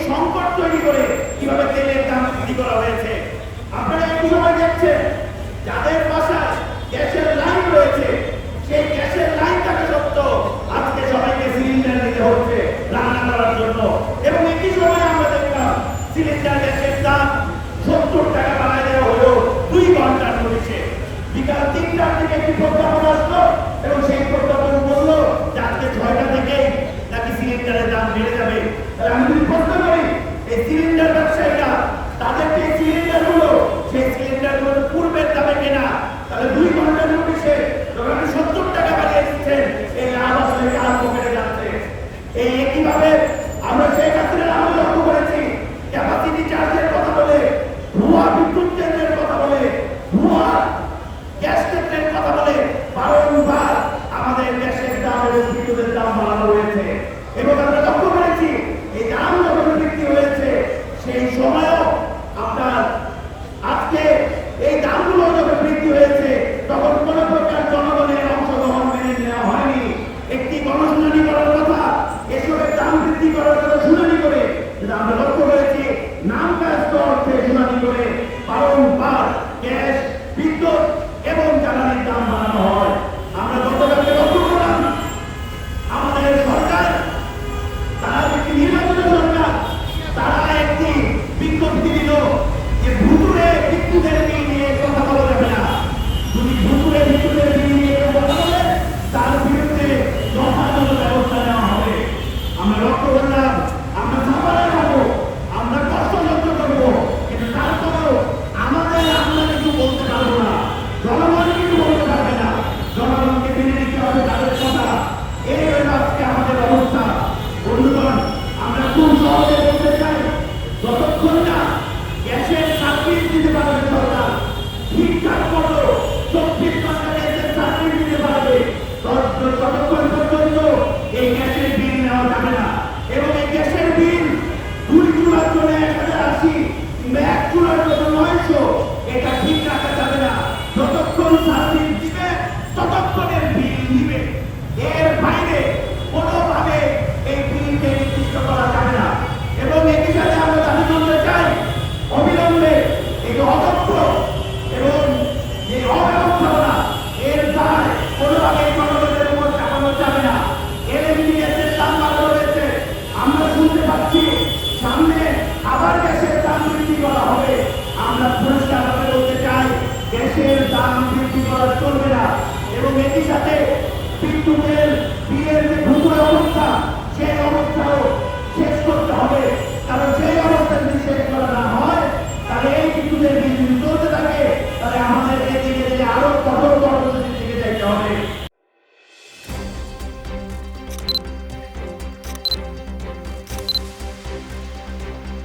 সংকট তৈরি করে কিভাবে তেলের দাম বৃদ্ধি করা হয়েছে। আপনারা একটু সময় দেখছেন যাদের বাসায় গ্যাসের লাইন রয়েছে সেই গ্যাসের লাইন থাকা সত্ত্বেও আজকে সবাইকে সিলিন্ডার নিতে হচ্ছে রান্না করার জন্য। এবং একই সময় আমরা দেখলাম সিলিন্ডার গ্যাসের দাম 70 টাকা বাড়ায় দেওয়া হলো 2 ঘন্টার নোটিশে। বিকাল 3টার দিকে একটি প্রজ্ঞাপন আসলো এবং সেই প্রজ্ঞাপন বললো যে আজকে 6টা থেকেই নাকি সিলিন্ডারের দাম বেড়ে যাবে। তাহলে আমি যদি প্রশ্ন করি এই সিলিন্ডার ব্যবসায়ীরা তাদেরকে সিলিন্ডারগুলো সেই সিলিন্ডারগুলো পূর্বের দামে কেনা, তাহলে 2 ঘন্টার নোটিশে যখন 70 টাকা বাড়িয়ে দিচ্ছেন এই লাভ আসলে কার পকেটে যাচ্ছে। এই একইভাবে আমরা শেখ হাসিনার আমলে লক্ষ্য করেছি ক্যাপাসিটি চার্জের কথা বলে, ভুয়া বিদ্যুৎ কেন্দ্রের কথা বলে, ভুয়া গ্যাস কেন্দ্রের কথা বলে বারংবার আমাদের গ্যাসের দাম এবং বিদ্যুতের দাম বাড়ানো হয়েছে। এবং আমরা লক্ষ্য করেছি এই দাম যখন বৃদ্ধি হয়েছে সেই সময়ও আপনার আজকে এই দামগুলো যখন বৃদ্ধি হয়েছে তখন কোন প্রকার জনগণের অংশগ্রহণ মেনে নেওয়া হয়নি। একটি গণশুনানি করার কথা, এসবের দাম বৃদ্ধি করার কথা শুনানি করে, যেটা আমরা লক্ষ্য করেছি নাম কাজ অর্থে শুনানি করে বারংবার গ্যাস, বিদ্যুৎ এবং জ্বালানির দাম বাড়ানো হয়। আমরা গতকালকে লক্ষ্য করলাম আমাদের সরকার, তারা একটি নির্বাচিত সরকার, তারা একটি বিজ্ঞপ্তি দিল যে ভুতুরে বিদ্যুতের বিল নিয়ে কথা বলা যাবে না। যদি ভুতুরে বিদ্যুতের বিল নিয়ে কথা বলে তার বিরুদ্ধে যথাযথ ব্যবস্থা নেওয়া হবে। আমরা লক্ষ্য করলাম আমরা সাফারে হবো, আমরা কষ্ট সহ্য করবো, কিন্তু তারপরেও আমাদের আমরা কিছু বলতে পারবো না, জনগণ কিছু বলতে পারবে না, জনগণকে মেনে নিতে হবে তাদের কথা। এই হলো আজকে আমাদের অবস্থা। বন্ধুগণ, আমরা খুব সহজে বলতে চাই যতক্ষণ না গ্যাসের সার্ভিস দিতে পারবে সরকার, ঠিকঠাক মতো 24 ঘন্টা গ্যাসের সার্ভিস দিতে পারবে, ততক্ষণ পর্যন্ত এই গ্যাসের বিল নেওয়া যাবে না। এবং এই গ্যাসের বিল 2 চুলার জন্য 1080 কিংবা 1 চুলার জন্য 900 এটা ঠিক রাখা যাবে না যতক্ষণ সার্ভিস